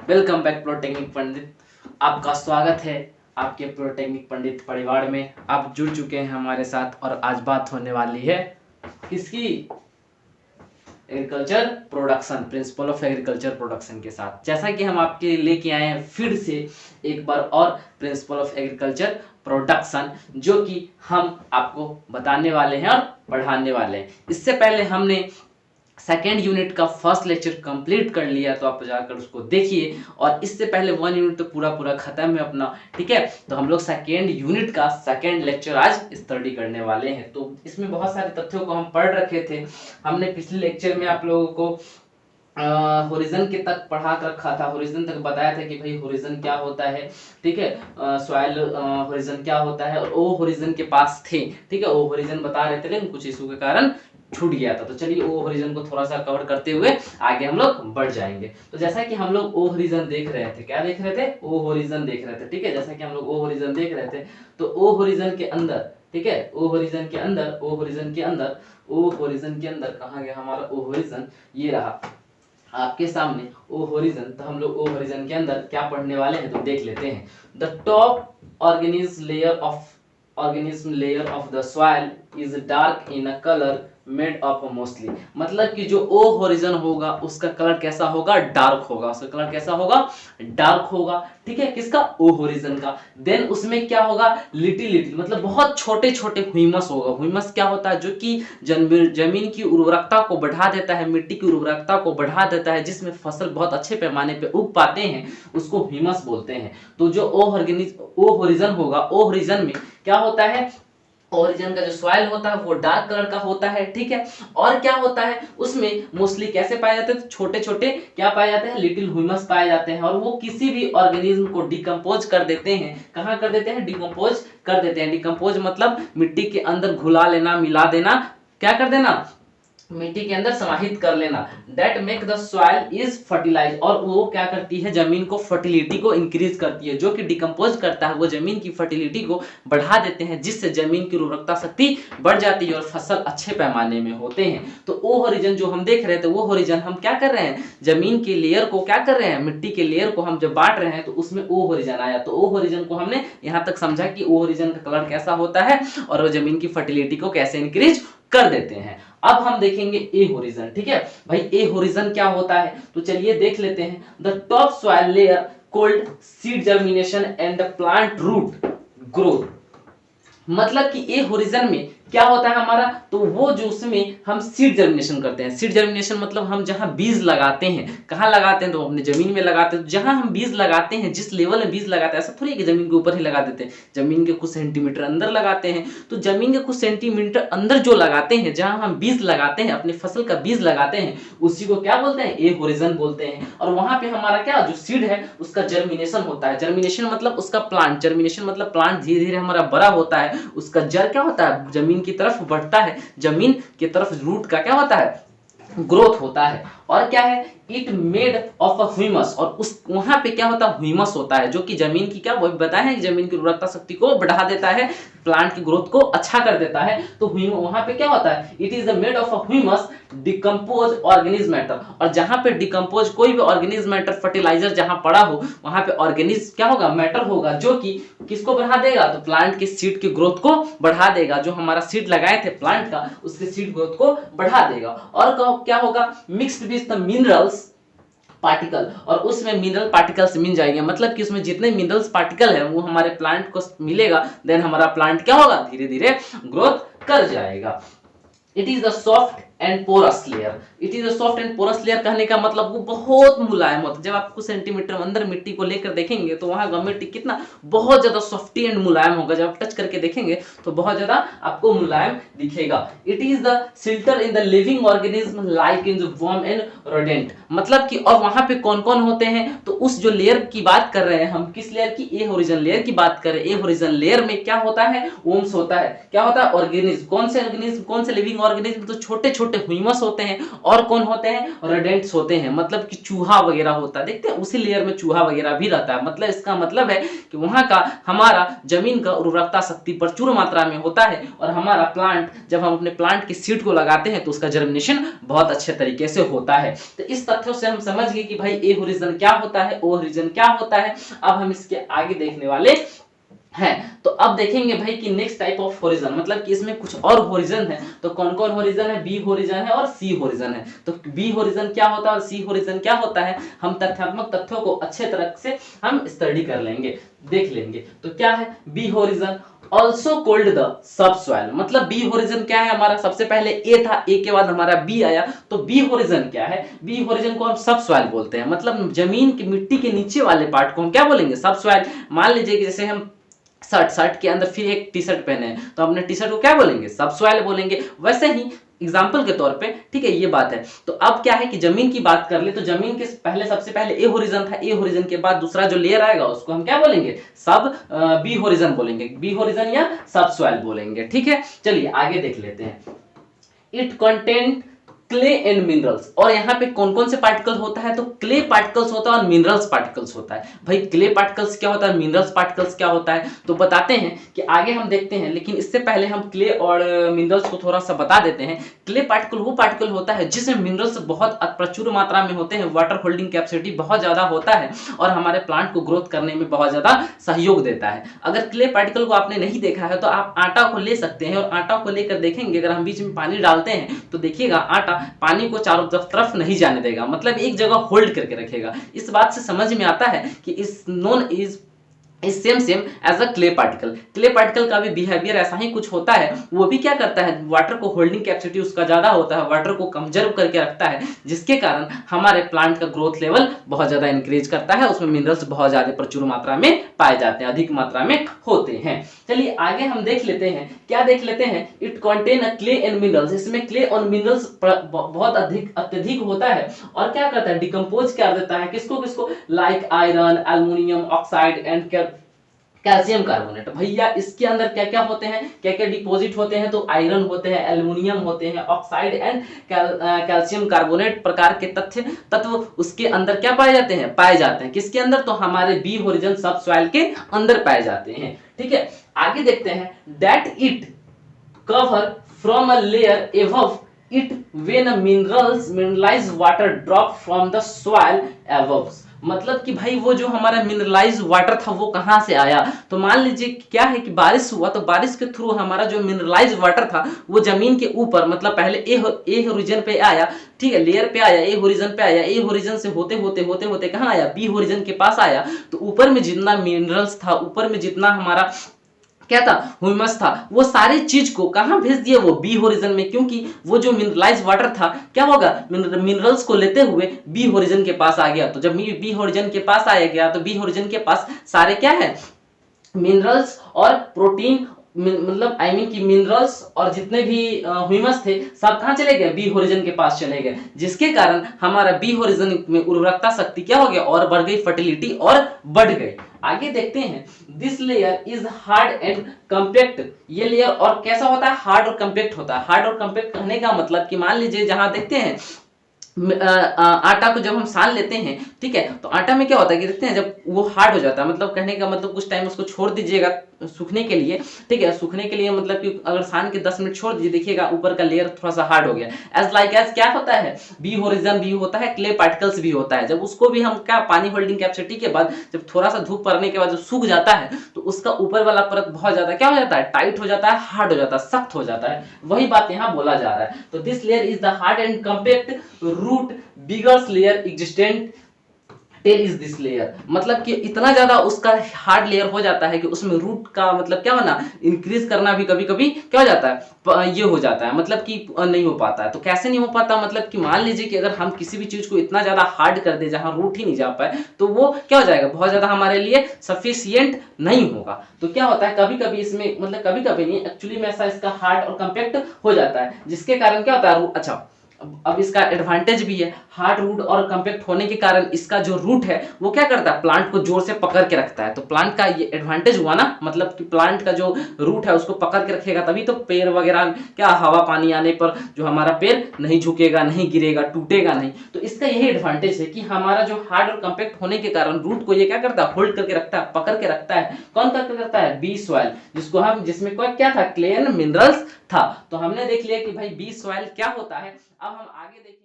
Welcome back प्रोटेक्निक पंडित। आपका स्वागत है आपके प्रोटेक्निक पंडित परिवार में। आप जुड़ चुके हैं हमारे साथ और आज बात होने वाली है किसकी? Agriculture production, principle of agriculture production के साथ। जैसा कि हम आपके लेके आए हैं फिर से एक बार और प्रिंसिपल ऑफ एग्रीकल्चर प्रोडक्शन, जो कि हम आपको बताने वाले हैं और पढ़ाने वाले हैं। इससे पहले हमने सेकेंड यूनिट का फर्स्ट लेक्चर कंप्लीट कर लिया, तो आप जाकर उसको देखिए। और इससे पहले 1 यूनिट तो पूरा खत्म है अपना, ठीक है। तो हम लोग सेकेंड यूनिट का सेकेंड लेक्चर आज स्टडी करने वाले हैं। तो इसमें बहुत सारे तथ्यों को हम पढ़ रखे थे। हमने पिछले लेक्चर में आप लोगों को होरिजन के तक पढ़ा कर रखा था, होरिजन तक बताया था कि भाई होरिजन क्या होता है, ठीक है। सॉइल होरिजन क्या होता है, और ओ होरिजन के पास थे, ठीक है। ओ होरिजन बता रहे थे लेकिन कुछ इशू के कारण छूट गया था। तो चलिए ओ होरिजन को थोड़ा सा कवर करते हुए आगे हम लोग बढ़ जाएंगे। तो जैसा कि हम लोग ओ होरिजन देख रहे थे, क्या देख रहे थे? ओ होरिजन देख रहे थे, ठीक है। जैसा कि हम लोग ओ होरिजन देख रहे थे, तो ओ होरिजन के अंदर, ठीक है, ओ होरिजन के अंदर, ओ होरिजन के अंदर, ओ होरिजन के अंदर कहाँ गया हमारा ओ होरिजन? ये रहा आपके सामने ओ होरिजन। तो हम लोग ओ होरिजन के अंदर क्या पढ़ने वाले हैं तो देख लेते हैं। The top organism layer of the soil is dark in a color made of mostly, मतलब कि जो ओ होरिजन होगा उसका कलर कैसा होगा? डार्क होगा। उसका कलर कैसा होगा? डार्क होगा, ठीक है। किसका? ओ होरिजन का। देन उसमें क्या होगा? लिटिल मतलब बहुत छोटे छोटे ह्यूमस होगा। ह्यूमस क्या होता है? जो कि जमीन की उर्वरकता को बढ़ा देता है, मिट्टी की उर्वरकता को बढ़ा देता है, जिसमें फसल बहुत अच्छे पैमाने पे उग पाते हैं, उसको ह्यूमस बोलते हैं। तो जो ओ होरिजन होगा, ओ होरिजन में क्या होता है? ओरिजिन का जो सॉइल होता है वो डार्क कलर का होता है, ठीक है। और क्या होता है उसमें? मोस्टली कैसे पाए जाते हैं? तो छोटे छोटे क्या पाए जाते हैं? लिटिल ह्यूमस पाए जाते हैं। और वो किसी भी ऑर्गेनिज्म को डिकम्पोज कर देते हैं। कहाँ कर देते हैं? डिकम्पोज कर देते हैं। डिकम्पोज मतलब मिट्टी के अंदर घुला लेना, मिला देना, क्या कर देना? मिट्टी के अंदर समाहित कर लेना। That make the soil is fertilize, और वो क्या करती है? जमीन को फर्टिलिटी को इंक्रीज करती है। जो कि डिकम्पोज करता है वो जमीन की फर्टिलिटी को बढ़ा देते हैं, जिससे जमीन की उर्वरकता शक्ति बढ़ जाती है और फसल अच्छे पैमाने में होते हैं। तो ओ होरिजन जो हम देख रहे थे, वो होरिजन हम क्या कर रहे हैं? जमीन के लेयर को क्या कर रहे हैं? मिट्टी के लेयर को हम जब बांट रहे हैं तो उसमें ओ होरिजन आया। तो ओ होरिजन को हमने यहाँ तक समझा कि ओ होरिजन का कलर कैसा होता है और वो जमीन की फर्टिलिटी को कैसे इंक्रीज कर देते हैं। अब हम देखेंगे ए होरिजन, ठीक है भाई। ए होरिजन क्या होता है तो चलिए देख लेते हैं। The top soil layer called seed germination and the plant root growth, मतलब कि ए होरिजन में क्या होता है हमारा? तो वो जो उसमें हम सीड जर्मिनेशन करते हैं। सीड जर्मिनेशन मतलब हम जहां बीज लगाते हैं, कहां लगाते हैं? तो अपने जमीन में लगाते हैं। जहां हम बीज लगाते हैं, जिस लेवल में बीज लगाते हैं, ऐसा थोड़ी कि जमीन के ऊपर ही लगा देते हैं। जमीन के कुछ सेंटीमीटर अंदर लगाते हैं। तो जमीन के कुछ सेंटीमीटर अंदर जो लगाते हैं, जहां हम बीज लगाते हैं, अपनी फसल का बीज लगाते हैं, उसी को क्या बोलते हैं? ए होरिजन बोलते हैं। और वहां पे हमारा क्या जो सीड है उसका जर्मिनेशन होता है। जर्मिनेशन मतलब उसका प्लांट, जर्मिनेशन मतलब प्लांट धीरे धीरे हमारा बड़ा होता है। उसका जड़ क्या होता है? जमीन की तरफ बढ़ता है। जमीन की तरफ रूट का क्या होता है? ग्रोथ होता है। और क्या है? It made of a humus, और उस वहां पे क्या होता है? ह्यूमस होता है, जो कि जमीन की क्या बताया है, जमीन की उर्वरकता शक्ति को बढ़ा देता है, प्लांट की ग्रोथ को अच्छा कर देता है। तो वहां पे क्या होता है? It is made of a humus decompose organism matter. और जहां पे डिकम्पोज कोई भी ऑर्गेनिज्म मैटर, फर्टिलाइजर जहां पड़ा हो, वहां पे ऑर्गेनिज्म क्या होगा? मैटर होगा, जो कि किसको बढ़ा देगा? तो प्लांट की सीड की ग्रोथ को बढ़ा देगा। जो हमारा सीड लगाए थे प्लांट का, उसके सीड ग्रोथ को बढ़ा देगा। और क्या होगा? Mixed with the minerals particle, और उसमें मिनरल पार्टिकल्स मिल जाएंगे। मतलब कि उसमें जितने मिनरल्स पार्टिकल है वो हमारे प्लांट को मिलेगा। देन हमारा प्लांट क्या होगा? धीरे धीरे ग्रोथ कर जाएगा। It is the soft and porous layer. It is a soft and porous layer कहने का मतलब वो बहुत मुलायम होता है। जब आप कुछ सेंटीमीटर अंदर मिट्टी को लेकर देखेंगे तो वहां का मिट्टी कितना बहुत ज्यादा सॉफ्टी एंड मुलायम होगा। जब आप टच करके देखेंगे तो बहुत ज्यादा आपको मुलायम दिखेगा। It is the shelter in the living organism like in the worm and rodent, मतलब कि और वहां पे कौन कौन होते हैं? तो उस जो लेयर की बात कर रहे हैं हम, किस लेयर की? ए होरिजन लेयर की बात कर रहे हैं। ए होरिजन लेयर में क्या होता है? वर्म्स होता है। क्या होता है? ऑर्गेनिज्म। कौन से ऑर्गेनिज्म? कौन से लिविंग ऑर्गेनिज्म? तो छोटे छोटे छोटे ह्यूमस होते हैं और कौन होते हैं, रोडेंट्स होते हैं, मतलब कि चूहा वगैरह होता है, देखते हैं उसी लेयर में चूहा वगैरह भी रहता है। मतलब इसका मतलब है कि वहां का हमारा जमीन का उर्वरकता शक्ति प्रचुर मात्रा में होता है और हमारा प्लांट, जब हम अपने प्लांट की सीड को लगाते हैं तो उसका जर्मिनेशन बहुत अच्छे तरीके से होता है। तो इस तथ्यों से हम समझ गए कि भाई ए होरिजन क्या होता है, ओ होरिजन क्या होता है। अब हम इसके आगे देखने वाले है। तो अब देखेंगे भाई कि नेक्स्ट टाइप ऑफ होरिजन, मतलब कि इसमें कुछ और होरिजन है। तो कौन कौन होरिजन है, बी होरिजन है और सी होरिजन है। तो बी होरिजन क्या होता है और सी होरिजन क्या होता है, हम तथ्यात्मक तथ्यों को अच्छे तरह से हम स्टडी कर लेंगे, देख लेंगे। तो क्या है B horizon, also called the subsoil. मतलब बी होरिजन क्या है, हमारा सबसे पहले ए था, ए के बाद हमारा बी आया, तो बी होरिजन क्या है, बी होरिजन को हम सबसॉइल बोलते हैं। मतलब जमीन की मिट्टी के नीचे वाले पार्ट को हम क्या बोलेंगे, सबसॉइल। मान लीजिए कि जैसे हम शर्ट के अंदर फिर एक टी शर्ट पहने हैं तो अपने टी शर्ट को क्या बोलेंगे, सबसॉइल बोलेंगे। वैसे ही एग्जाम्पल के तौर पे, ठीक है, ये बात है। तो अब क्या है कि जमीन की बात कर ले तो जमीन के पहले सबसे पहले ए होरिजन था, ए होरिजन के बाद दूसरा जो लेयर आएगा उसको हम क्या बोलेंगे, सब बी होरिजन बोलेंगे, बी होरिजन या सबसॉइल बोलेंगे। ठीक है, चलिए आगे देख लेते हैं। It content clay and minerals. और यहाँ पे कौन कौन से पार्टिकल्स होता है, तो क्ले पार्टिकल्स होता है और मिनरल्स पार्टिकल्स होता है। भाई क्ले पार्टिकल्स क्या होता है, मिनरल्स पार्टिकल्स क्या होता है, तो बताते हैं कि आगे हम देखते हैं, लेकिन इससे पहले हम क्ले और मिनरल्स को थोड़ा सा बता देते हैं। क्ले पार्टिकल वो पार्टिकल होता है जिसमें मिनरल्स बहुत प्रचुर मात्रा में होते हैं, वाटर होल्डिंग कैपेसिटी बहुत ज्यादा होता है और हमारे प्लांट को ग्रोथ करने में बहुत ज्यादा सहयोग देता है। अगर क्ले पार्टिकल को आपने नहीं देखा है तो आप आटा को ले सकते हैं और आटा को लेकर देखेंगे, अगर हम बीच में पानी डालते हैं तो देखिएगा आटा पानी को चारों तरफ नहीं जाने देगा, मतलब एक जगह होल्ड करके रखेगा। इस बात से समझ में आता है कि इस non is same as a clay particle. Clay particle का भी बिहेवियर ऐसा ही कुछ होता है, वो भी क्या करता है, वाटर को होल्डिंग कैपेसिटी उसका ज्यादा होता है, वाटर को कंजर्व करके रखता है, जिसके कारण हमारे प्लांट का ग्रोथ लेवल बहुत ज्यादा इंक्रीज करता है, उसमें मिनरल्स बहुत ज्यादा प्रचुर मात्रा में पाए जाते हैं, अधिक मात्रा में होते हैं। चलिए आगे हम देख लेते हैं, क्या देख लेते हैं, it contain a clay and minerals. इसमें क्ले और मिनरल्स बहुत अत्यधिक होता है और क्या करता है, डिकम्पोज कर देता है, किसको किसको, like iron, aluminium oxide and calcium carbonate. भैया इसके अंदर क्या क्या होते हैं, क्या क्या डिपॉजिट होते हैं, तो आयरन होते हैं, एल्युमिनियम होते हैं, ऑक्साइड एंड कैल्शियम कार्बोनेट प्रकार के तत्व उसके अंदर क्या पाए जाते हैं, पाए जाते हैं। किसके अंदर, तो हमारे बी होरिजन सबसॉइल के अंदर पाए जाते हैं। ठीक है, आगे देखते हैं, that it cover from a layer above it when mineralized water drop from the soil above. मतलब कि भाई वो जो हमारा मिनरलाइज वाटर था वो कहां से आया, तो मान लीजिए क्या है कि बारिश हुआ, तो बारिश के थ्रू हमारा जो मिनरलाइज वाटर था वो जमीन के ऊपर, मतलब पहले ए होरिजन पे आया, ठीक है, लेयर पे आया, ए होरिजन पे आया, ए होरिजन से होते होते कहां आया, बी होरिजन के पास आया। तो ऊपर में जितना मिनरल्स था, ऊपर में जितना हमारा क्या था, ह्यूमस था, वो सारी चीज को कहां भेज दिया, वो बी होरिजन में, क्योंकि वो जो मिनरलाइज वाटर था क्या होगा, मिनरल्स को लेते हुए बी होरिजन के पास आ गया। तो जब बी होरिजन के पास आया गया तो बी होरिजन के पास सारे क्या है, मिनरल्स और प्रोटीन, मतलब आई मीन कि मिनरल्स और जितने भी ह्यूमस थे सब कहां चले गए, बी होरिजन के पास चले गए, जिसके कारण हमारा बी होरिजन में उर्वरकता शक्ति क्या हो गया, और बढ़ गई, फर्टिलिटी और बढ़ गई। आगे देखते हैं, this layer is hard and compact. ये लेयर और कैसा होता है, हार्ड और कंपैक्ट होता है। हार्ड और कंपैक्ट कहने का मतलब कि मान लीजिए जहां देखते हैं आटा को जब हम सान लेते हैं, ठीक है, तो आटा में क्या होता है कि देखते हैं जब वो हार्ड हो जाता है, मतलब कहने का मतलब कुछ टाइम उसको छोड़ दीजिएगा सूखने के लिए, ठीक है, सूखने के लिए मतलब कि अगर सान के 10 मिनट छोड़ दीजिए, देखिएगा ऊपर का लेयर थोड़ा सा हार्ड हो गया। एज क्या होता है, बी होरिजन भी होता है, क्ले पार्टिकल्स भी होता है। जब उसको भी हम क्या, पानी होल्डिंग कैपेसिटी के बाद जब थोड़ा सा धूप पड़ने के बाद जो सूख जाता है तो उसका ऊपर वाला परत बहुत ज्यादा क्या हो जाता है, टाइट हो जाता है, हार्ड हो जाता है, सख्त हो जाता है। वही बात यहाँ बोला जा रहा है। तो this layer is the hard and compact root biggers layer existent tell is this layer. मतलब कि इतना ज्यादा उसका हार्ड लेयर हो जाता है कि उसमें रूट का मतलब क्या होना, इंक्रीज करना भी कभी कभी क्या हो जाता है, ये हो जाता है, मतलब कि नहीं हो पाता है। तो कैसे नहीं हो पाता, मतलब कि मान लीजिए कि अगर हम किसी भी चीज को इतना ज्यादा हार्ड कर दे जहां रूट ही नहीं जा पाए तो वो क्या हो जाएगा, बहुत ज्यादा हमारे लिए सफिशियंट नहीं होगा। तो क्या होता है, कभी कभी इसमें, मतलब कभी कभी नहीं, एक्चुअली में ऐसा इसका हार्ड और कंपैक्ट हो जाता है, जिसके कारण क्या होता है, अच्छा अब इसका एडवांटेज भी है, हार्ड रूट और कंपैक्ट होने के कारण इसका जो रूट है वो क्या करता है, प्लांट को जोर से पकड़ के रखता है। तो प्लांट का ये एडवांटेज हुआ ना, मतलब कि प्लांट का जो रूट है उसको पकड़ के रखेगा, तभी तो पेड़ वगैरह क्या हवा पानी आने पर जो हमारा पेड़ नहीं झुकेगा, नहीं गिरेगा, टूटेगा नहीं। तो इसका यही एडवांटेज है कि हमारा जो हार्ड और कंपैक्ट होने के कारण रूट को ये क्या करता है, होल्ड करके रखता है, पकड़ के रखता है। कौन करके रखता है, बी सॉइल, जिसको हम, जिसमें क्या था, क्ले एंड मिनरल्स था। तो हमने देख लिया कि भाई बी सॉइल क्या होता है। अब हम आगे देखिए